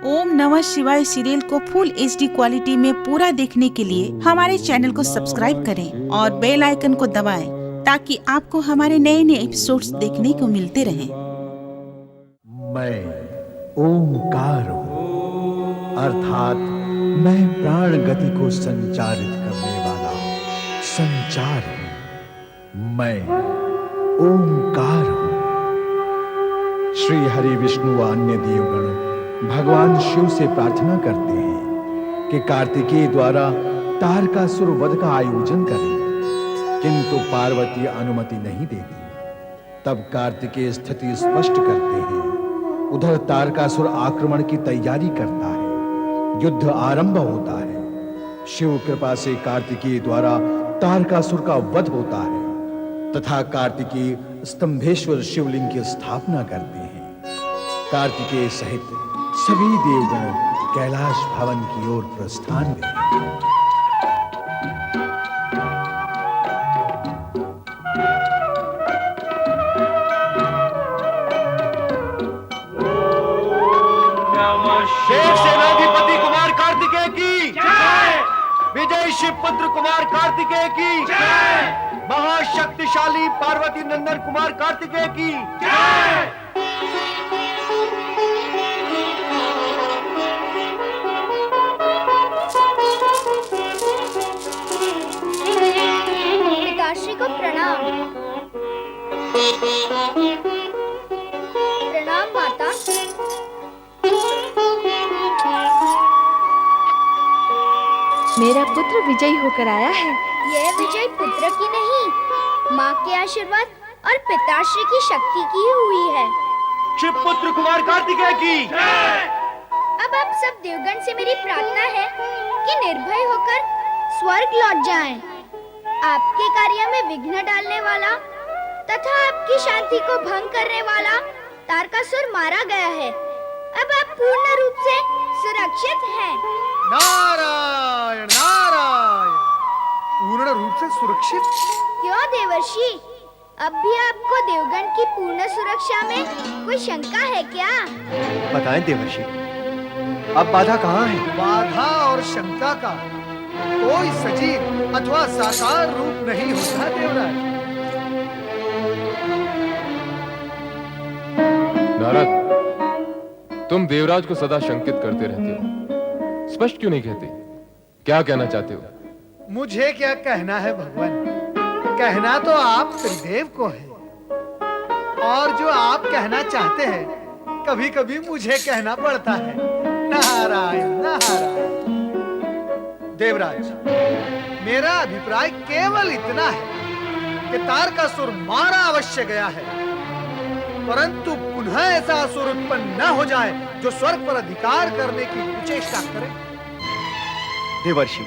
ओम नमः शिवाय सीरियल को फुल HD क्वालिटी में पूरा देखने के लिए हमारे चैनल को सब्सक्राइब करें और बेल आइकन को दबाएं ताकि आपको हमारे नए नए एपिसोड्स देखने को मिलते रहें। मैं ओंकार हूँ, अर्थात मैं प्राण गति को संचारित करने वाला संचार हूँ। मैं ओंकार हूँ। श्री हरि विष्णु व अन्य देवगण भगवान शिव से प्रार्थना करते हैं कि कार्तिकेय द्वारा तारकासुर वध का आयोजन करें, किंतु पार्वती अनुमति नहीं देती। तब कार्तिकेय स्थिति स्पष्ट करते हैं। उधर तारकासुर आक्रमण की तैयारी करता है। युद्ध आरंभ होता है। शिव कृपा से कार्तिकेय द्वारा तारकासुर का वध होता है तथा कार्तिकेय स्तंभेश्वर शिवलिंग की स्थापना करते हैं। कार्तिकेय सहित सभी देवगण कैलाश भवन की ओर प्रस्थान करें। शेष सेनाधिपति कुमार कार्तिकेय की जय। विजय शिवपुत्र कुमार कार्तिकेय की जय। महाशक्तिशाली पार्वती नंदन कुमार कार्तिकेय की जय। पिताश्री को प्रणाम। प्रणाम माता। मेरा पुत्र विजयी होकर आया है। यह विजय पुत्र की नहीं, माँ के आशीर्वाद और पिताश्री की शक्ति की हुई है। शिवपुत्र कुमार कार्तिकेय की जय। अब आप सब देवगण से मेरी प्रार्थना है कि निर्भय होकर स्वर्ग लौट जाएं। आपके कार्य में विघ्न डालने वाला तथा आपकी शांति को भंग करने वाला तारकासुर मारा गया है। अब आप पूर्ण रूप से सुरक्षित हैं। नारायण नारायण। पूर्ण रूप से सुरक्षित? क्यों देवर्षि, अब भी आपको देवगण की पूर्ण सुरक्षा में कोई शंका है क्या? बताएं देवर्षि, अब बाधा कहाँ है? बाधा और शंका का कोई सजीव अथवा साकार रूप नहीं होता देवराज। नारद, तुम देवराज को सदा शंकित करते रहते हो, स्पष्ट क्यों नहीं कहते? क्या कहना चाहते हो? मुझे क्या कहना है भगवान, कहना तो आप त्रिदेव को है, और जो आप कहना चाहते हैं कभी कभी मुझे कहना पड़ता है। नारायण नारायण। देवराज, मेरा अभिप्राय केवल इतना है कि तारकासुर मारा अवश्य गया है, परंतु पुनः ऐसा असुर उत्पन्न न हो जाए जो स्वर्ग पर अधिकार करने की कुचेष्टा करे। देवर्षि,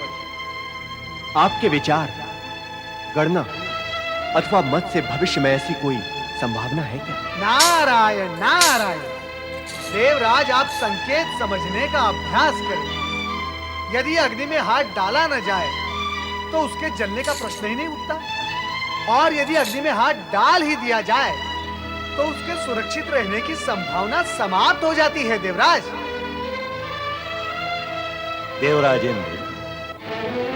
आपके विचार, गणना अथवा मत से भविष्य में ऐसी कोई संभावना है क्या? नारायण नारायण। देवराज, आप संकेत समझने का अभ्यास करें। यदि अग्नि में हाथ डाला न जाए तो उसके जलने का प्रश्न ही नहीं उठता, और यदि अग्नि में हाथ डाल ही दिया जाए तो उसके सुरक्षित रहने की संभावना समाप्त हो जाती है। देवराज, देवराजेंद्र,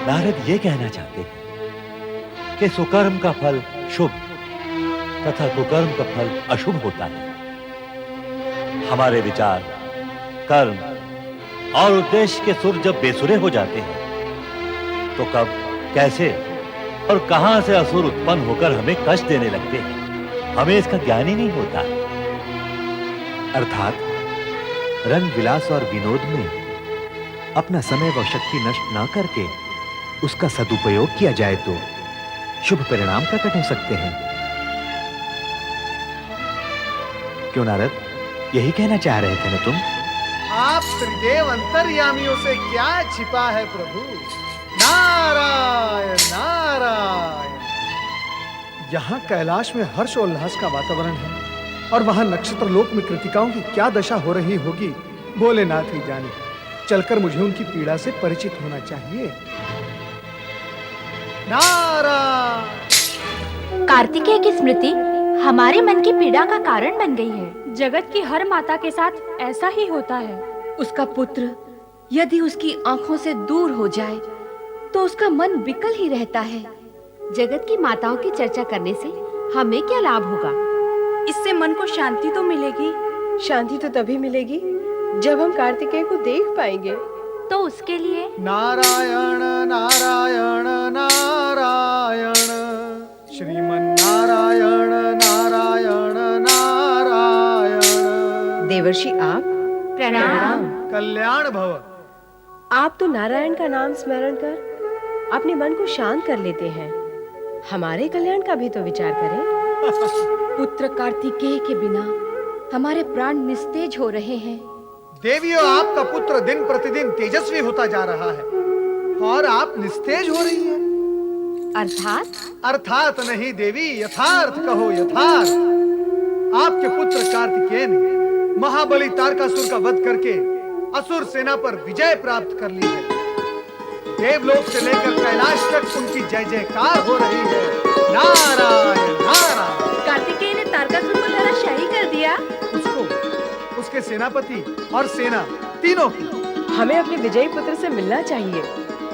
नारद ये कहना चाहते हैं कि सुकर्म का फल शुभ तथा कुकर्म का फल अशुभ होता है। हमारे विचार, कर्म और उद्देश्य के सुर जब बेसुरे हो जाते हैं तो कब, कैसे और कहां से असुर उत्पन्न होकर हमें कष्ट देने लगते हैं, हमें इसका ज्ञान ही नहीं होता। अर्थात रंग विलास और विनोद में अपना समय व शक्ति नष्ट ना करके उसका सदुपयोग किया जाए तो शुभ परिणाम प्रकट हो सकते हैं। क्यों नारद, यही कहना चाह रहे थे ना तुम? आप त्रिदेव अंतर्यामियों से क्या छिपा है प्रभु। नारायण नारायण। यहाँ कैलाश में हर्षोल्लास का वातावरण है, और वहां नक्षत्र लोक में कृतिकाओं की क्या दशा हो रही होगी भोलेनाथ ही जाने। चलकर मुझे उनकी पीड़ा से परिचित होना चाहिए। नारायण। कार्तिकेय की स्मृति हमारे मन की पीड़ा का कारण बन गई है। जगत की हर माता के साथ ऐसा ही होता है। उसका पुत्र यदि उसकी आंखों से दूर हो जाए तो उसका मन विकल ही रहता है। जगत की माताओं की चर्चा करने से हमें क्या लाभ होगा? इससे मन को शांति तो मिलेगी। शांति तो तभी मिलेगी जब हम कार्तिकेय को देख पाएंगे। तो उसके लिए नारायण नारायण नारायण श्रीमन नारायण नारायण नारायण। देवर्षि आप प्रणाम। कल्याण भव। आप तो नारायण का नाम स्मरण कर अपने मन को शांत कर लेते हैं। हमारे कल्याण का भी तो विचार करें। पुत्र कार्तिकेय के बिना हमारे प्राण निस्तेज हो रहे हैं। देवियों, आपका पुत्र दिन प्रतिदिन तेजस्वी होता जा रहा है और आप निस्तेज हो रही हैं। अर्थात नहीं देवी, यथार्थ कहो यथार्थ। आपके पुत्र कार्तिकेय ने महाबली तारकासुर का वध करके असुर सेना पर विजय प्राप्त कर ली है। देवलोक से लेकर कैलाश तक उनकी जय जयकार हो रही है। नारायण नारायण। कार्तिकेय ने तारकासुर को धराशायी कर दिया। उसको, उसके सेनापति और सेना तीनों को। हमें अपने विजयी पुत्र से मिलना चाहिए,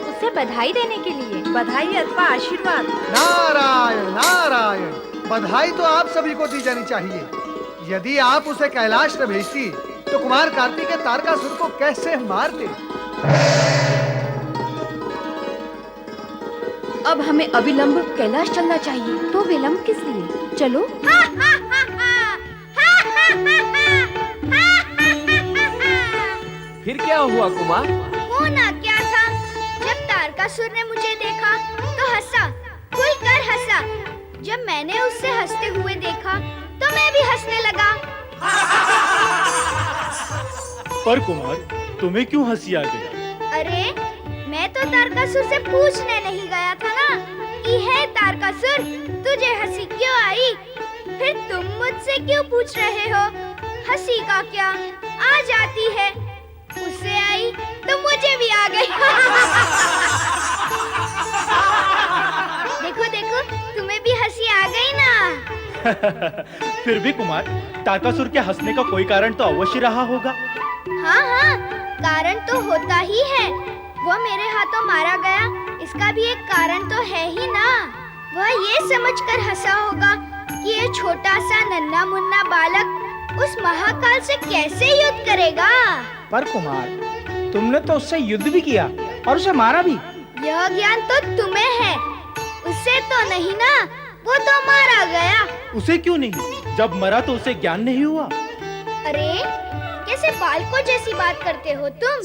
उसे बधाई देने के लिए। बधाई अथवा आशीर्वाद। नारायण नारायण। बधाई तो आप सभी को दी जानी चाहिए। यदि आप उसे कैलाश न भेजती तो कुमार कार्तिकेय तारकासुर को कैसे मारते? अब हमें अविलंब कैलाश चलना चाहिए। तो विलंब किस लिए? चलो। फिर क्या हुआ कुमार? होना क्या था, जब तारकासुर ने मुझे देखा तो हंसा, खुलकर हंसा। जब मैंने उससे हंसते हुए देखा तो मैं भी हंसने लगा। पर कुमार, तुम्हें क्यों हंसी आ गई? अरे, मैं तो तारकासुर से पूछने नहीं गया था ना कि हे तारकासुर, तुझे हंसी क्यों आई? फिर तुम मुझसे क्यों पूछ रहे हो? हंसी का क्या, आ जाती है। उससे आई तो मुझे भी आ गई। देखो देखो, तुम्हें भी हंसी आ गई ना। फिर भी कुमार, तारकासुर के हंसने का कोई कारण तो अवश्य रहा होगा। हाँ हाँ, कारण तो होता ही है। वो मेरे हाथों मारा गया, इसका भी एक कारण तो है ही ना। वह ये समझकर हंसा होगा कि ये छोटा सा नन्हा मुन्ना बालक उस महाकाल से कैसे युद्ध करेगा। पर कुमार, तुमने तो उससे युद्ध भी किया और उसे मारा भी। यह ज्ञान तो तुम्हें है, उससे तो नहीं ना। वो तो मारा गया। उसे क्यों नहीं? जब मरा तो उसे ज्ञान नहीं हुआ। अरे, कैसे बालकों जैसी बात करते हो तुम?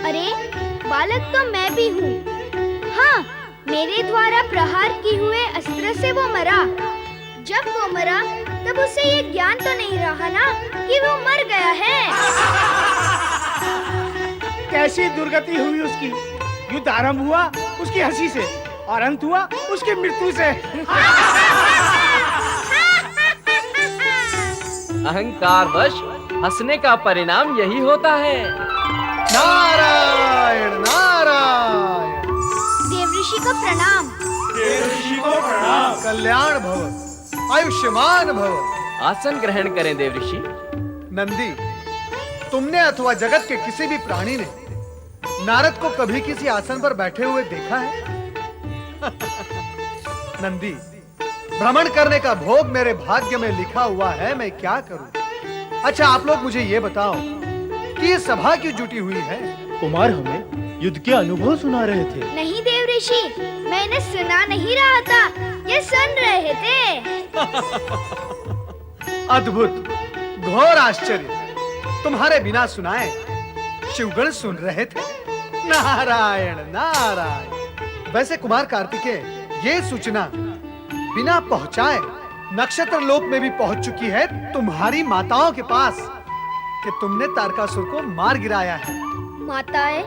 अरे, बालक तो मैं भी हूँ। हाँ, मेरे द्वारा प्रहार किए हुए अस्त्र से वो मरा। जब वो मरा तब उसे ये ज्ञान तो नहीं रहा ना कि वो मर गया है। कैसी दुर्गति हुई उसकी। युद्ध आरंभ हुआ उसकी हंसी से और अंत हुआ उसकी मृत्यु से। अहंकारवश हंसने का परिणाम यही होता है। नारायण नारायण। देवऋषि को प्रणाम। देवऋषि को प्रणाम। कल्याण भव, आयुष्मान भव। आसन ग्रहण करें देवऋषि। नंदी, तुमने अथवा जगत के किसी भी प्राणी ने नारद को कभी किसी आसन पर बैठे हुए देखा है? नंदी, भ्रमण करने का भोग मेरे भाग्य में लिखा हुआ है, मैं क्या करूं? अच्छा, आप लोग मुझे ये बताओ कि ये सभा क्यों जुटी हुई है? कुमार हमें युद्ध के अनुभव सुना रहे थे। नहीं देवऋषि, मैंने सुना नहीं रहा था, ये सुन रहे थे। अद्भुत, घोर आश्चर्य। तुम्हारे बिना सुनाए शिवगण सुन रहे थे। नारायण नारायण। वैसे कुमार कार्तिकेय, ये सूचना बिना पहुंचाए नक्षत्र लोक में भी पहुंच चुकी है तुम्हारी माताओं के पास कि तुमने तारकासुर को मार गिराया है। माताएं?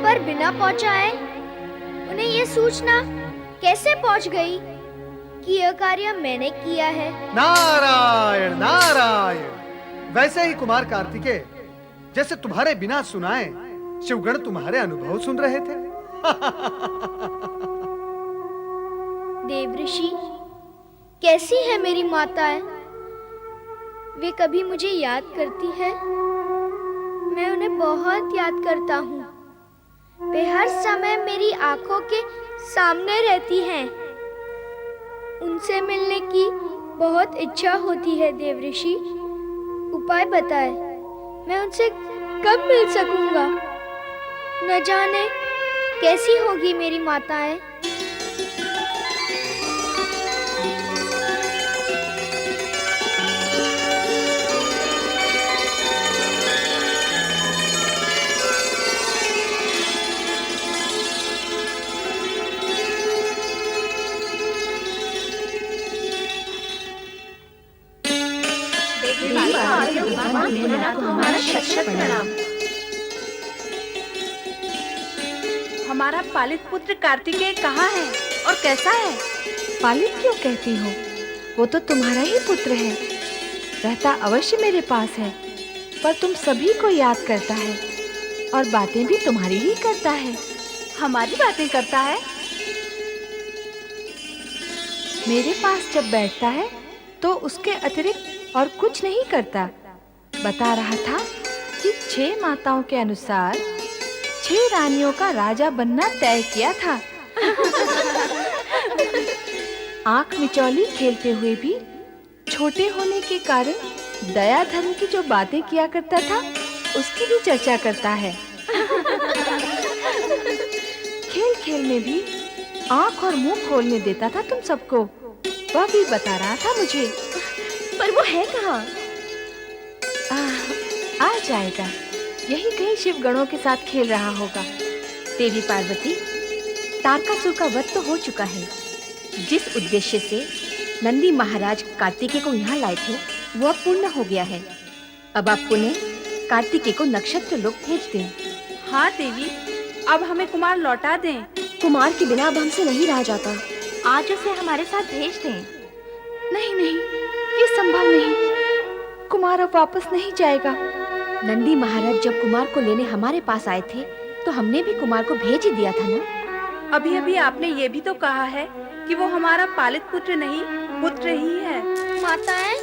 पर बिना पहुंचाए उन्हें ये सूचना कैसे पहुंच गई कि यह कार्य मैंने किया है? नारायण नारायण। वैसे ही कुमार कार्तिकेय, जैसे तुम्हारे बिना सुनाए शिवगण तुम्हारे अनुभव सुन रहे थे। देवऋषि, कैसी है मेरी माताएं? वे कभी मुझे याद करती है? मैं उन्हें बहुत याद करता हूँ। वे हर समय मेरी आंखों के सामने रहती हैं। उनसे मिलने की बहुत इच्छा होती है देवऋषि। उपाय बताए, मैं उनसे कब मिल सकूंगा? न जाने कैसी होगी मेरी माताएं। हमारा पालित पुत्र कार्तिकेय कहाँ है और कैसा है? पालित क्यों कहती हो? वो तो तुम्हारा ही पुत्र है। रहता अवश्य मेरे पास है, पर तुम सभी को याद करता है और बातें भी तुम्हारी ही करता है। हमारी बातें करता है? मेरे पास जब बैठता है तो उसके अतिरिक्त और कुछ नहीं करता। बता रहा था कि 6 माताओं के अनुसार 6 रानियों का राजा बनना तय किया था। आंख मिचौली खेलते हुए भी छोटे होने के कारण दया धर्म की जो बातें किया करता था उसकी भी चर्चा करता है। खेल खेल में भी आंख और मुंह खोलने देता था तुम सबको। वह भी बता रहा था मुझे। पर वो है कहाँ? आ जाएगा। यही कहीं शिव गणों के साथ खेल रहा होगा। देवी पार्वती, तारकासुर का वध तो हो चुका है। जिस उद्देश्य से नंदी महाराज कार्तिकेय को यहाँ लाए थे वो अब पूर्ण हो गया है। अब आप पुनः कार्तिकेय को नक्षत्र लोक भेज दें। हाँ देवी, अब हमें कुमार लौटा दें। कुमार के बिना अब हमसे नहीं रहा जाता। आज उसे हमारे साथ भेज दें। नहीं नहीं, ये संभव नहीं। कुमार अब वापस नहीं जाएगा। नंदी महाराज जब कुमार को लेने हमारे पास आए थे तो हमने भी कुमार को भेज ही दिया था ना। अभी अभी आपने ये भी तो कहा है कि वो हमारा पालित पुत्र नहीं, पुत्र ही है। माताएं,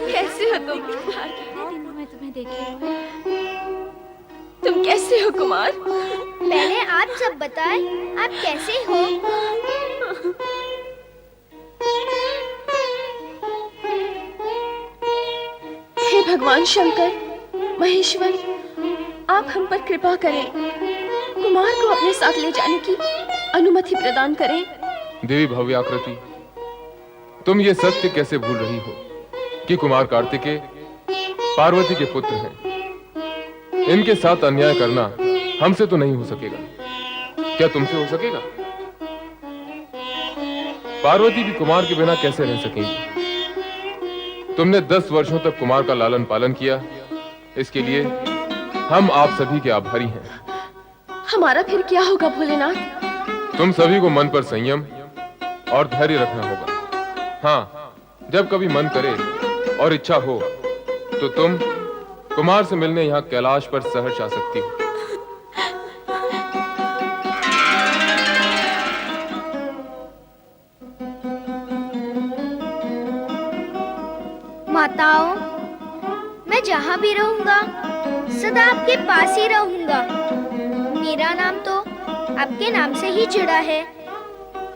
कैसे हो तुम? मैं तुम्हें देखे। तुम कैसे हो कुमार? पहले आप सब बताएं, आप कैसे हो? हे भगवान शंकर, महेश्वर, आप हम पर कृपा करें। कुमार को अपने साथ ले जाने की अनुमति प्रदान करें। देवी भव्याकृति, तुम ये सत्य कैसे भूल रही हो कि कुमार कार्तिकेय पार्वती के पुत्र हैं। इनके साथ अन्याय करना हमसे तो नहीं हो सकेगा। क्या तुमसे हो सकेगा? पार्वती भी कुमार के बिना कैसे रह सकेंगी? तुमने 10 वर्षों तक कुमार का लालन पालन किया, इसके लिए हम आप सभी के आभारी हैं। हमारा फिर क्या होगा भोलेनाथ? तुम सभी को मन पर संयम और धैर्य रखना होगा। हाँ, जब कभी मन करे और इच्छा हो तो तुम कुमार से मिलने यहाँ कैलाश पर सहर्ष आ सकती हो। माताओं, मैं जहाँ भी रहूंगा सदा आपके पास ही रहूंगा। मेरा नाम तो आपके नाम से ही जुड़ा है।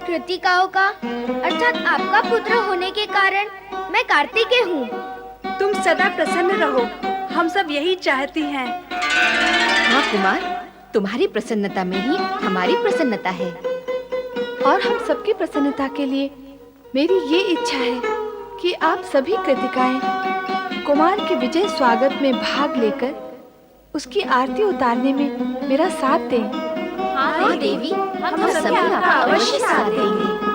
कृतिकाओं का अर्थात आपका पुत्र होने के कारण मैं कार्तिकेय हूँ। तुम सदा प्रसन्न रहो, हम सब यही चाहती हैं। हाँ कुमार, तुम्हारी प्रसन्नता में ही हमारी प्रसन्नता है। और हम सबकी प्रसन्नता के लिए मेरी ये इच्छा है कि आप सभी कृतिकाएं कुमार के विजय स्वागत में भाग लेकर उसकी आरती उतारने में मेरा साथ दें। हाँ देवी, हम सभी आपका अवश्य साथ देंगे।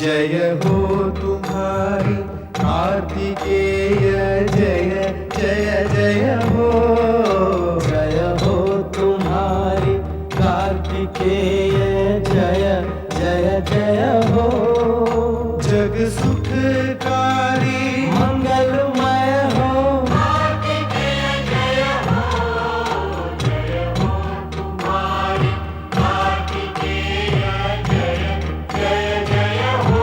जय हो तुम्हारी कार्तिकेय जय जय जय हो तुम्हारी कार्तिकेय जय जय जय हो जग सुखकारी मंगलमय हो कार्तिकेय जय हो तुम्हारी कार्तिकेय जय जय जय हो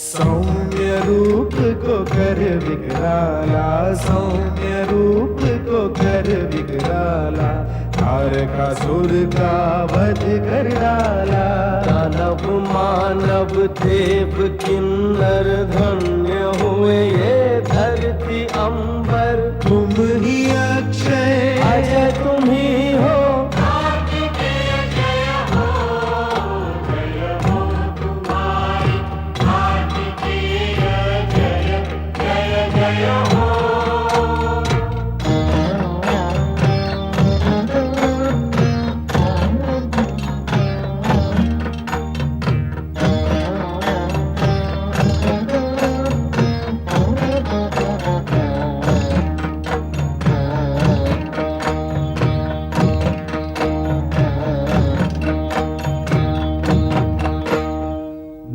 सौम्य रूप को कर विकराला सौम्य रूप को कर विकराला तारकासुर का वध कर डाला दानव मानव देव किन्नर धन्य हुए ये धरती अंबर तुम ही अक्षय अजय तुम ही हो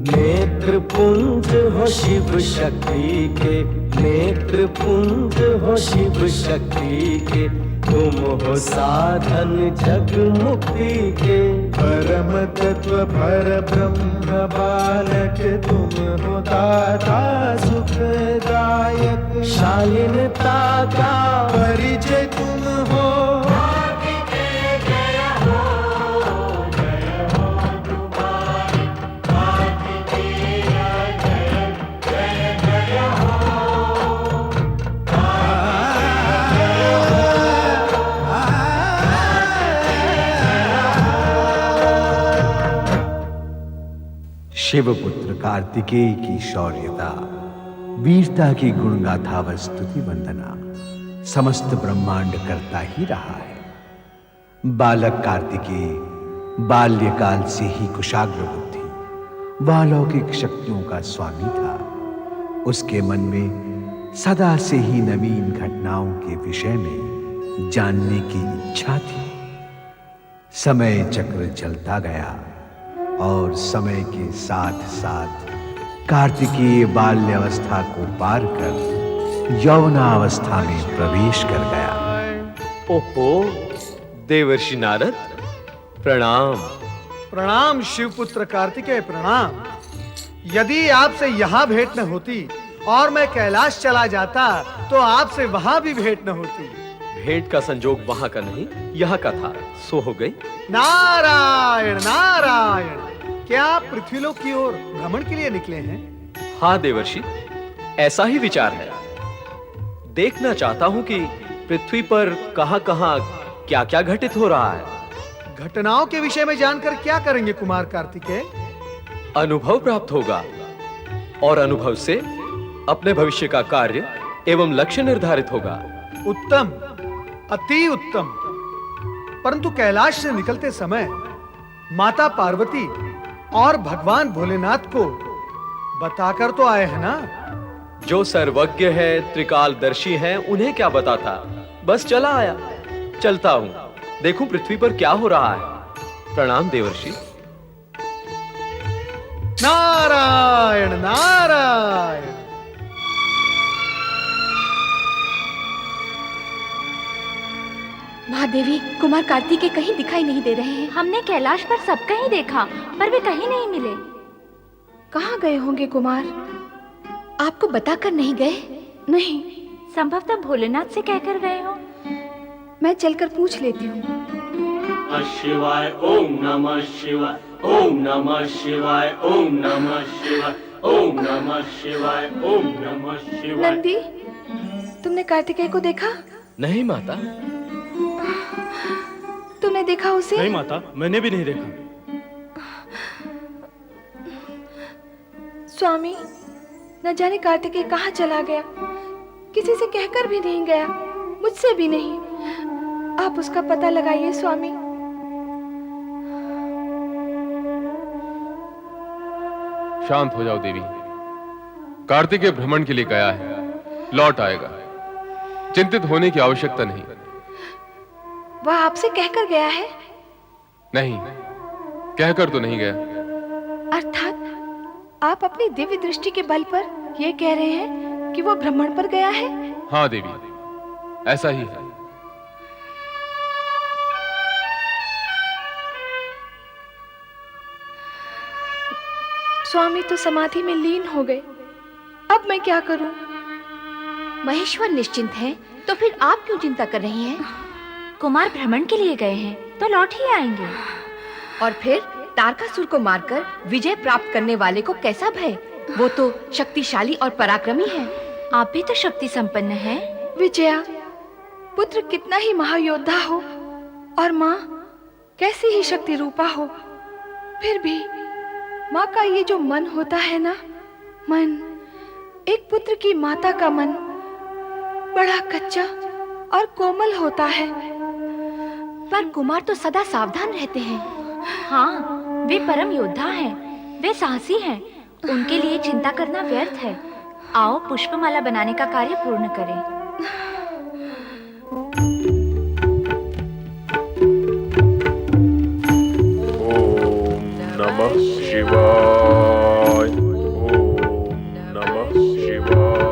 नेत्र पुंज हो शिव शक्ति के नेत्र पुंज हो शिव शक्ति के तुम हो साधन जग मुक्ति के परम तत्व पर ब्रह्म बालक तुम हो दाता सुखदायक शालीनता का परिचय तुम हो शिवपुत्र कार्तिकेय की शौर्यता वीरता की गुणगाथा व स्तुति वंदना समस्त ब्रह्मांड करता ही रहा है। बालक कार्तिकेय बाल्यकाल से ही कुशाग्र बुद्धि व अलौकिक शक्तियों का स्वामी था। उसके मन में सदा से ही नवीन घटनाओं के विषय में जानने की इच्छा थी। समय चक्र चलता गया और समय के साथ साथ कार्तिकेय बाल्यावस्था को पार कर यौवनावस्था में प्रवेश कर गया। ओहो देवर्षि नारद प्रणाम। प्रणाम शिवपुत्र कार्तिकेय प्रणाम। यदि आपसे यहाँ भेंट न होती और मैं कैलाश चला जाता तो आपसे वहाँ भी भेंट न होती। भेंट का संजोग वहाँ का नहीं यहाँ का था, सो हो गई। नारायण नारायण, क्या आप पृथ्वीलोक की ओर भ्रमण के लिए निकले हैं? हाँ देवर्षि, ऐसा ही विचार है। देखना चाहता हूँ कि पृथ्वी पर कहाँ-कहाँ क्या-क्या घटित हो रहा है। घटनाओं के विषय में जानकर क्या करेंगे कुमार कार्तिकेय? अनुभव प्राप्त होगा और अनुभव से अपने भविष्य का कार्य एवं लक्ष्य निर्धारित होगा। उत्तम, अति उत्तम। परंतु कैलाश से निकलते समय माता पार्वती और भगवान भोलेनाथ को बताकर तो आए हैं ना? जो सर्वज्ञ है, त्रिकालदर्शी है, उन्हें क्या बताता, बस चला आया। चलता हूँ, देखूं पृथ्वी पर क्या हो रहा है। प्रणाम देवर्षि। नारायण नारायण। महादेवी, कुमार कार्तिकेय कहीं दिखाई नहीं दे रहे हैं। हमने कैलाश पर सब कहीं देखा, पर वे कहीं नहीं मिले। कहाँ गए होंगे कुमार? आपको बताकर नहीं गए? नहीं, संभवतः भोलेनाथ से कहकर गए हो। मैं चलकर पूछ लेती हूँ। शिवाय ओम नमः शिवाय ओम नमः शिवाय ओम नमः शिवाय ओम नमः शिवाय ओम नमः शिवाय। नंदी, तुमने कार्तिकेय को देखा? नहीं माता। तुमने देखा उसे? नहीं माता, मैंने भी नहीं देखा। स्वामी, न जाने कार्तिकेय कहाँ चला गया। किसी से कहकर भी नहीं गया, मुझसे भी नहीं। आप उसका पता लगाइए स्वामी। शांत हो जाओ देवी। कार्तिकेय भ्रमण के लिए गया है, लौट आएगा। चिंतित होने की आवश्यकता नहीं। वह आपसे कहकर गया है? नहीं, कहकर तो नहीं गया। अर्थात आप अपनी दिव्य दृष्टि के बल पर यह कह रहे हैं कि वो भ्रमण पर गया है? हाँ देवी, ऐसा ही है। स्वामी तो समाधि में लीन हो गए। अब मैं क्या करूं? महेश्वर निश्चिंत हैं, तो फिर आप क्यों चिंता कर रही हैं? कुमार भ्रमण के लिए गए हैं तो लौट ही आएंगे। और फिर तारकासुर को मारकर विजय प्राप्त करने वाले को कैसा भय? वो तो शक्तिशाली और पराक्रमी है। आप भी तो शक्ति संपन्न हैं। विजया, पुत्र कितना ही महायोद्धा हो और माँ कैसी ही शक्ति रूपा हो, फिर भी माँ का ये जो मन होता है ना, मन, एक पुत्र की माता का मन बड़ा कच्चा और कोमल होता है। पर कुमार तो सदा सावधान रहते हैं। हाँ, वे परम योद्धा हैं, वे साहसी हैं। उनके लिए चिंता करना व्यर्थ है। आओ पुष्पमाला बनाने का कार्य पूर्ण करें। नमः शिवाय ओम नमः शिवाय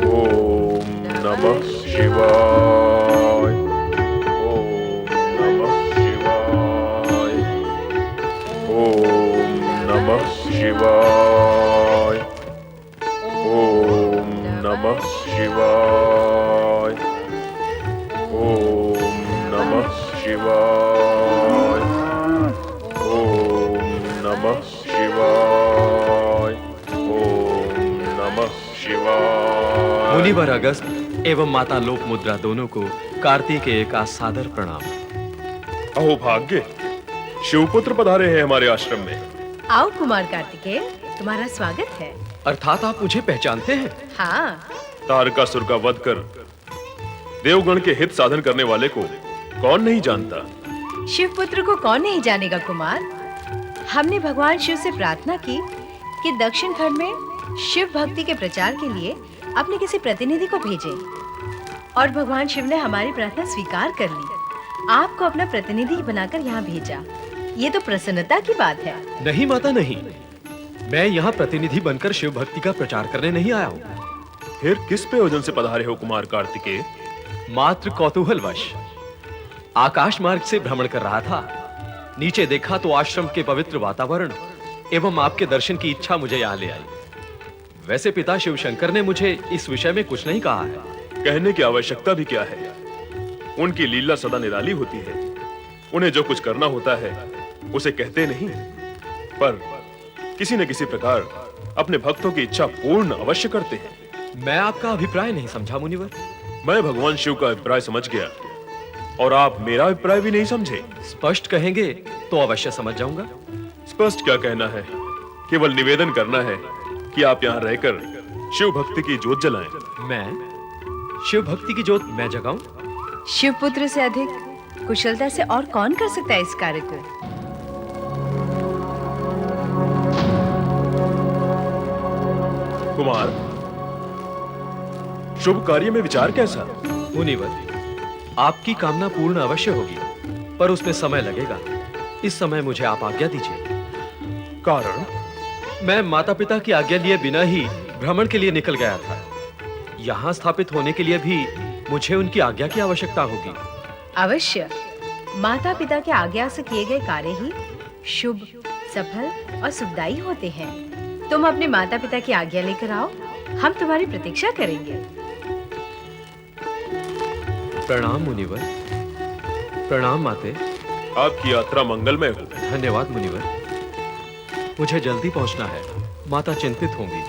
ओम नमः शिवाय ओम नमः शिवाय ओम नमः शिवाय ओम नमः शिवाय ओम नमः शिवाय ओम नमः शिवाय ओम नमः शिवाय। मुनिवर अगस्त एवं माता लोक मुद्रा दोनों को कार्तिकेय का सादर प्रणाम। अहो भाग्य, शिवपुत्र पधारे हैं हमारे आश्रम में। आओ कुमार कार्तिकेय, तुम्हारा स्वागत है। अर्थात आप मुझे पहचानते हैं? हाँ। तारकासुर का वध कर देवगण के हित साधन करने वाले को कौन नहीं जानता। शिवपुत्र को कौन नहीं जानेगा कुमार। हमने भगवान शिव से प्रार्थना की कि दक्षिण खंड में शिव भक्ति के प्रचार के लिए अपने किसी प्रतिनिधि को भेजें, और भगवान शिव ने हमारी प्रार्थना स्वीकार कर ली। आपको अपना प्रतिनिधि बनाकर यहाँ भेजा। ये तो प्रसन्नता की बात है। नहीं माता नहीं, मैं यहाँ प्रतिनिधि बनकर शिव भक्ति का प्रचार करने नहीं आया हूँ। फिर किस प्रयोजन से पधारे हो कुमार कार्तिकेय? मात्र कौतूहलवश आकाश मार्ग से भ्रमण कर रहा था। नीचे देखा तो आश्रम के पवित्र वातावरण एवं आपके दर्शन की इच्छा मुझे यहाँ ले आई। वैसे पिता शिव शंकर ने मुझे इस विषय में कुछ नहीं कहा है। कहने की आवश्यकता भी क्या है, उनकी लीला सदा निराली होती है। उन्हें जो कुछ करना होता है उसे कहते नहीं, पर किसी न किसी प्रकार अपने भक्तों की इच्छा पूर्ण अवश्य करते हैं। मैं आपका अभिप्राय नहीं समझा मुनिवर। मैं भगवान शिव का अभिप्राय समझ गया और आप मेरा अभिप्राय भी नहीं समझे। स्पष्ट कहेंगे तो अवश्य समझ जाऊंगा। स्पष्ट क्या कहना है, केवल निवेदन करना है कि आप यहाँ रहकर शिव भक्ति की ज्योत जलाएं। मैं शिव भक्ति की ज्योत मैं जगाऊं? शिवपुत्र से अधिक कुशलता से और कौन कर सकता है इस कार्य को। कुमार, शुभ कार्य में विचार कैसा? मुनिवर, आपकी कामना पूर्ण अवश्य होगी, पर उसमें समय लगेगा। इस समय मुझे आप आज्ञा दीजिए। कारण? मैं माता पिता की आज्ञा लिए बिना ही भ्रमण के लिए निकल गया था। यहाँ स्थापित होने के लिए भी मुझे उनकी आज्ञा की आवश्यकता होगी। अवश्य, माता पिता के आज्ञा से किए गए कार्य ही शुभ, सफल और सुखदायी होते हैं। तुम अपने माता पिता की आज्ञा लेकर आओ, हम तुम्हारी प्रतीक्षा करेंगे। प्रणाम मुनिवर। प्रणाम माते। आपकी यात्रा मंगलमय हो। धन्यवाद मुनिवर। मुझे जल्दी पहुंचना है, माता चिंतित होंगी।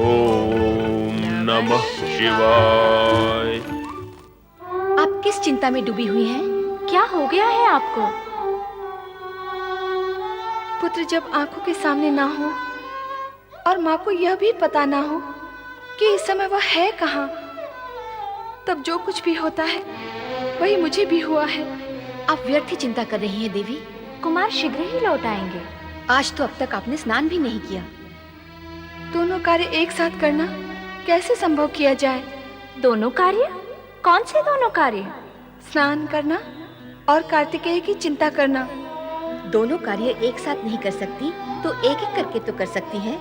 ओम नमः शिवाय। आप किस चिंता में डूबी हुई हैं? क्या हो गया है आपको? पुत्र जब आंखों के सामने ना हो और माँ को यह भी पता ना हो कि इस समय वह है कहाँ, तब जो कुछ भी होता है वही मुझे भी हुआ है। आप व्यर्थ ही चिंता कर रही हैं देवी। कुमार शीघ्र ही लौट आएंगे। आज तो अब तक आपने स्नान भी नहीं किया। दोनों कार्य एक साथ करना कैसे संभव किया जाए? दोनों कार्य? कौन से दोनों कार्य? स्नान करना और कार्तिकेय की चिंता करना। दोनों कार्य एक साथ नहीं कर सकती तो एक एक करके तो कर सकती हैं।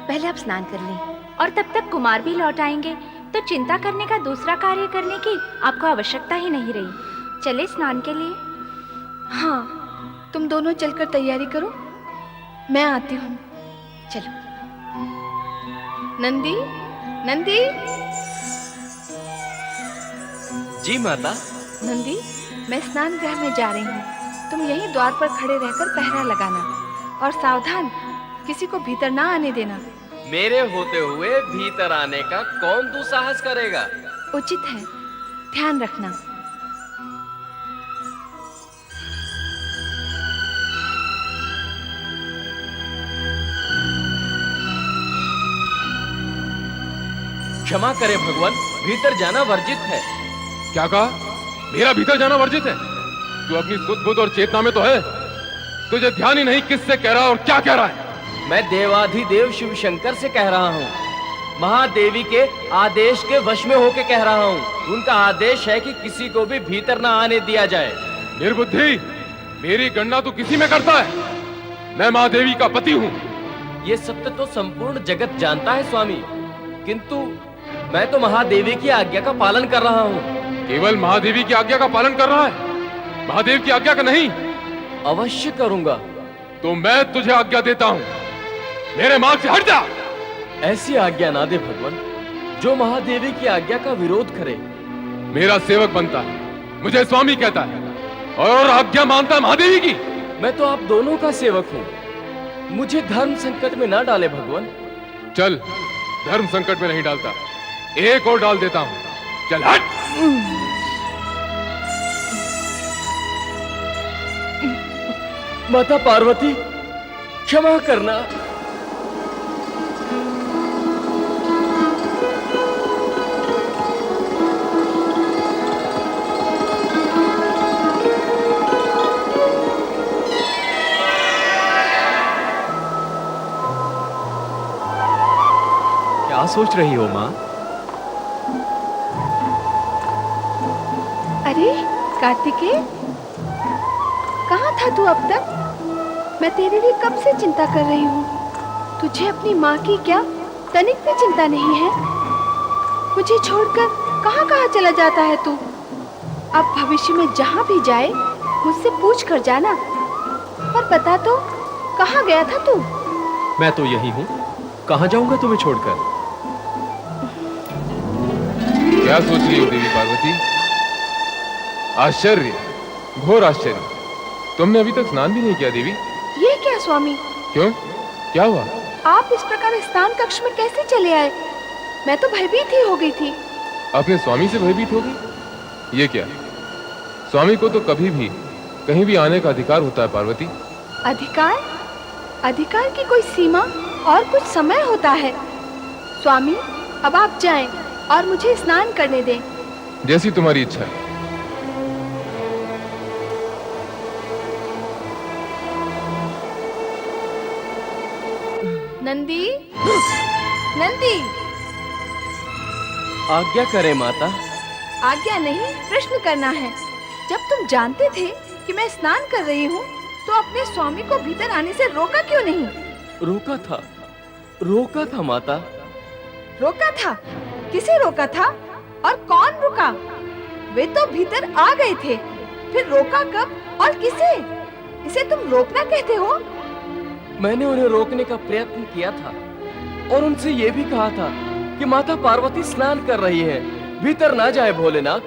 पहले आप स्नान कर लें। और तब तक कुमार भी लौट आएंगे तो चिंता करने का दूसरा कार्य करने की आपको आवश्यकता ही नहीं रही। चले स्नान के लिए। हाँ, तुम दोनों चलकर तैयारी करो, मैं आती हूँ। चलो। नंदी, नंदी। जी माता। नंदी, मैं स्नान गृह में जा रही हूँ। तुम यहीं द्वार पर खड़े रहकर पहरा लगाना और सावधान, किसी को भीतर ना आने देना। मेरे होते हुए भीतर आने का कौन दुस्साहस करेगा? उचित है, ध्यान रखना। क्षमा करें भगवान, भीतर जाना वर्जित है। क्या कहा? मेरा भीतर जाना वर्जित है? तू अपनी सुध बुध और चेतना में तो है। तुझे ध्यान ही नहीं किससे कह रहा और क्या कह रहा है। मैं देवाधिदेव शिव शंकर से कह रहा हूँ। महादेवी के आदेश के वश में होके कह रहा हूँ। उनका आदेश है कि किसी को भी भीतर ना आने दिया जाए। निर्बुद्धि, मेरी गणना तू किसी में करता है? मैं महादेवी का पति हूँ। ये सत्य तो संपूर्ण जगत जानता है स्वामी, किंतु मैं तो महादेवी की आज्ञा का पालन कर रहा हूँ। केवल महादेवी की आज्ञा का पालन कर रहा है, महादेव की आज्ञा का नहीं? अवश्य करूंगा। तो मैं तुझे आज्ञा देता हूँ, मेरे मार्ग से हट जा। ऐसी आज्ञा ना दे भगवान, जो महादेवी की आज्ञा का विरोध करे। मेरा सेवक बनता है, मुझे स्वामी कहता है और आज्ञा मानता है महादेवी की। मैं तो आप दोनों का सेवक हूँ, मुझे धर्म संकट में ना डाले भगवान। चल, धर्म संकट में नहीं डालता, एक और डाल देता हूँ। चल हट। माता पार्वती, क्षमा करना। क्या सोच रही हो माँ? अरे कार्तिकेय, कहाँ था तू अब तक? मैं तेरे लिए कब से चिंता कर रही हूँ। तुझे अपनी माँ की क्या तनिक भी चिंता नहीं है? मुझे छोड़कर कहाँ कहाँ चला जाता है तू? अब भविष्य में जहाँ भी जाए मुझसे पूछ कर जाना। पर बता तो, कहाँ गया था तू? मैं तो यही हूँ, कहाँ जाऊंगा तुम्हें छोड़कर? क्या सोच रही हो देवी पार्वती? आश्चर्य, घोर आश्चर्य। तुमने अभी तक स्नान भी नहीं किया देवी। ये क्या स्वामी? क्यों, क्या हुआ? आप इस प्रकार स्नान कक्ष में कैसे चले आए? मैं तो भयभीत ही हो गई थी। अपने स्वामी से भयभीत हो गई? ये क्या? स्वामी को तो कभी भी कहीं भी आने का अधिकार होता है पार्वती। अधिकार? अधिकार की कोई सीमा और कुछ समय होता है। स्वामी, अब आप जाएं और मुझे स्नान करने दें। जैसी तुम्हारी इच्छा है। नंदी, नंदी। आज्ञा करे माता। आज्ञा नहीं, प्रश्न करना है। जब तुम जानते थे कि मैं स्नान कर रही हूँ, तो अपने स्वामी को भीतर आने से रोका क्यों नहीं? रोका था माता। रोका था? किसे रोका था और कौन रुका? वे तो भीतर आ गए थे, फिर रोका कब और किसे? इसे तुम रोकना कहते हो? मैंने उन्हें रोकने का प्रयत्न किया था और उनसे ये भी कहा था कि माता पार्वती स्नान कर रही है, भीतर ना जाए भोलेनाथ।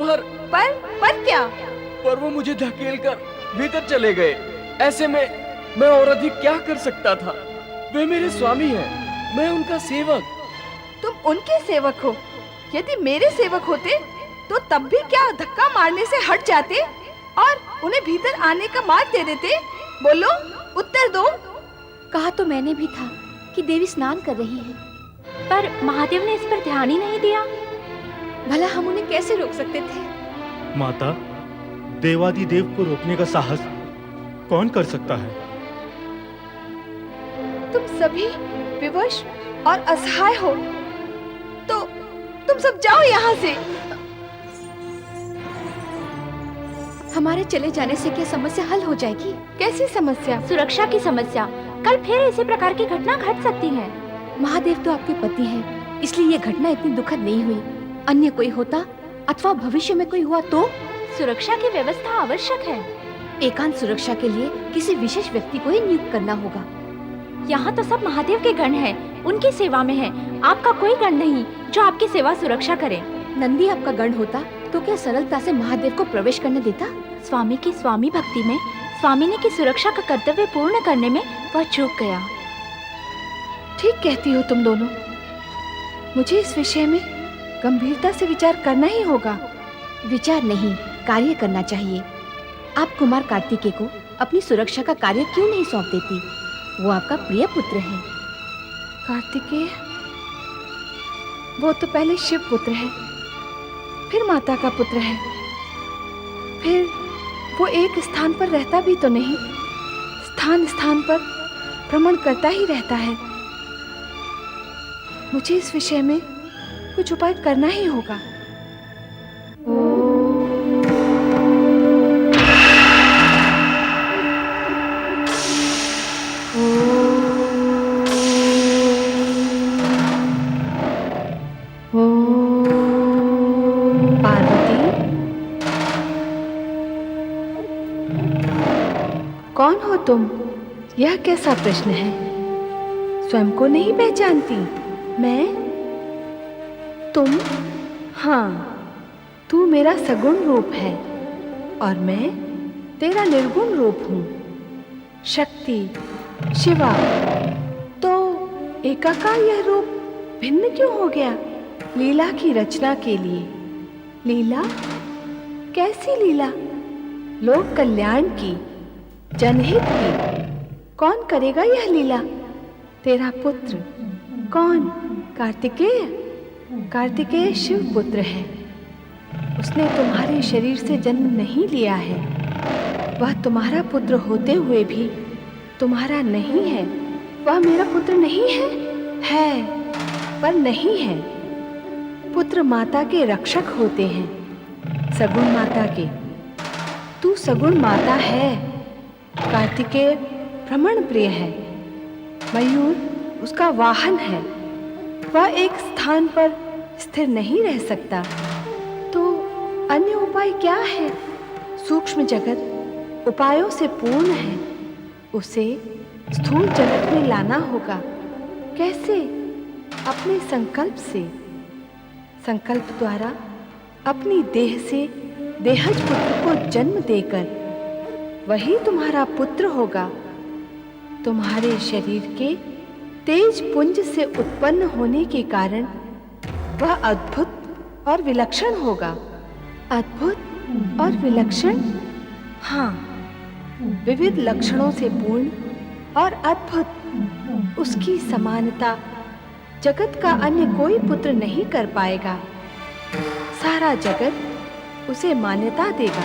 पर क्या? पर वो मुझे धकेल कर भीतर चले गए। ऐसे में मैं और अधिक क्या कर सकता था? वे मेरे स्वामी हैं, मैं उनका सेवक। तुम उनके सेवक हो? यदि मेरे सेवक होते तो तब भी क्या धक्का मारने से हट जाते और उन्हें भीतर आने का मार्ग दे देते? बोलो, उत्तर दो। कहा तो मैंने भी था कि देवी स्नान कर रही है, पर महादेव ने इस पर ध्यान ही नहीं दिया। भला हम उन्हें कैसे रोक सकते थे? माता, देवादिदेव को रोकने का साहस कौन कर सकता है? तुम सभी विवश और असहाय हो, तो तुम सब जाओ यहाँ से। हमारे चले जाने से क्या समस्या हल हो जाएगी? कैसी समस्या? सुरक्षा की समस्या। कल फिर इसी प्रकार की घटना घट सकती है। महादेव तो आपके पति हैं, इसलिए ये घटना इतनी दुखद नहीं हुई। अन्य कोई होता अथवा भविष्य में कोई हुआ तो? सुरक्षा की व्यवस्था आवश्यक है। एकांत सुरक्षा के लिए किसी विशेष व्यक्ति को ही नियुक्त करना होगा। यहाँ तो सब महादेव के गण हैं, उनकी सेवा में हैं। आपका कोई गण नहीं जो आपकी सेवा सुरक्षा करे। नंदी आपका गण होता तो क्या सरलता से महादेव को प्रवेश करने देता? स्वामी की स्वामी भक्ति में स्वामिनी की सुरक्षा का कर्तव्य पूर्ण करने में वह चूक गया। ठीक कहती हो तुम दोनों। मुझे इस विषय में गंभीरता से विचार करना ही होगा। विचार नहीं, कार्य करना चाहिए। आप कुमार कार्तिकेय को अपनी सुरक्षा का कार्य क्यों नहीं सौंप देती? वो आपका प्रिय पुत्र है। कार्तिकेय? वो तो पहले शिव पुत्र है, फिर माता का पुत्र है, फिर वो एक स्थान पर रहता भी तो नहीं, स्थान स्थान पर भ्रमण करता ही रहता है। मुझे इस विषय में कुछ उपाय करना ही होगा। कौन हो तुम? यह कैसा प्रश्न है? स्वयं को नहीं पहचानती? मैं? तुम? हाँ, तू मेरा सगुण रूप है और मैं तेरा निर्गुण रूप हूँ। शक्ति, शिवा। तो एकाकार यह रूप भिन्न क्यों हो गया? लीला की रचना के लिए। लीला? कैसी लीला? लोक कल्याण की, जनहित की। कौन करेगा यह लीला? तेरा पुत्र। कौन? कार्तिकेय। कार्तिकेय शिव पुत्र है। उसने तुम्हारे शरीर से जन्म नहीं लिया है। वह तुम्हारा पुत्र होते हुए भी तुम्हारा नहीं है। वह मेरा पुत्र नहीं है? है, पर नहीं है। पुत्र माता के रक्षक होते हैं, सगुण माता के। तू सगुण माता है। कार्तिकेय भ्रमण प्रिय है। मयूर उसका वाहन है। वह एक स्थान पर स्थिर नहीं रह सकता। तो अन्य उपाय क्या है? सूक्ष्म जगत उपायों से पूर्ण है। उसे स्थूल जगत में लाना होगा। कैसे? अपने संकल्प से। संकल्प द्वारा अपनी देह से देहज पुत्र को जन्म देकर वही तुम्हारा पुत्र होगा। तुम्हारे शरीर के तेज पुंज से उत्पन्न होने के कारण वह अद्भुत और विलक्षण होगा। अद्भुत और विलक्षण? हाँ, विविध लक्षणों से पूर्ण और अद्भुत। उसकी समानता जगत का अन्य कोई पुत्र नहीं कर पाएगा। सारा जगत उसे मान्यता देगा।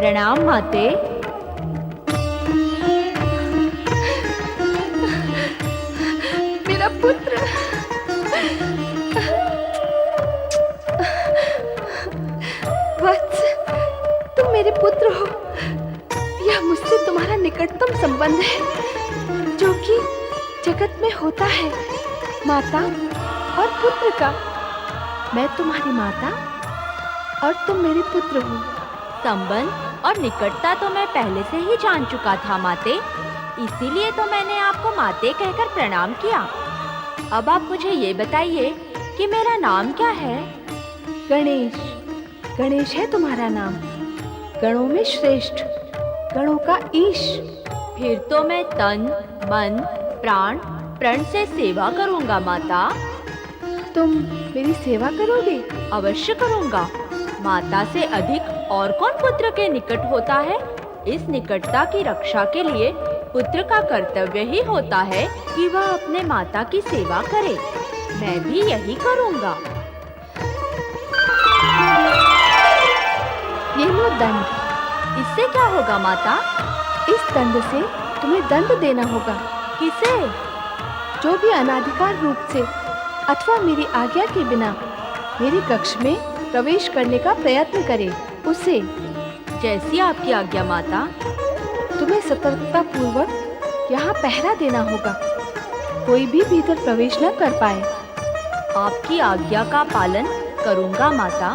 प्रणाम माते। मेरा पुत्र। वत्स, तुम मेरे पुत्र हो। यह मुझसे तुम्हारा निकटतम संबंध है जो कि जगत में होता है, माता और पुत्र का। मैं तुम्हारी माता और तुम मेरे पुत्र हो। संबंध और निकटता तो मैं पहले से ही जान चुका था माते, इसीलिए तो मैंने आपको माते कहकर प्रणाम किया। अब आप मुझे ये बताइए कि मेरा नाम क्या है? गणेश। गणेश है तुम्हारा नाम, गणों में श्रेष्ठ, गणों का ईश। फिर तो मैं तन, मन, प्राण, प्रण से सेवा करूंगा माता। तुम मेरी सेवा करोगे? अवश्य करूंगा। माता से अधिक और कौन पुत्र के निकट होता है? इस निकटता की रक्षा के लिए पुत्र का कर्तव्य ही होता है कि वह अपने माता की सेवा करे। मैं भी यही करूंगा। ये लो दंड। इससे क्या होगा माता? इस दंड से तुम्हें दंड देना होगा। किसे? जो भी अनाधिकार रूप से अथवा मेरी आज्ञा के बिना मेरे कक्ष में प्रवेश करने का प्रयत्न करे, उसे। जैसी आपकी आज्ञा माता। तुम्हें सतर्कता पूर्वक यहाँ पहरा देना होगा, कोई भी भीतर प्रवेश न कर पाए। आपकी आज्ञा का पालन करूंगा माता।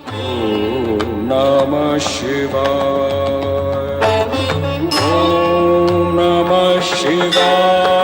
ओम नमः शिवाय। ओम नमः शिवाय।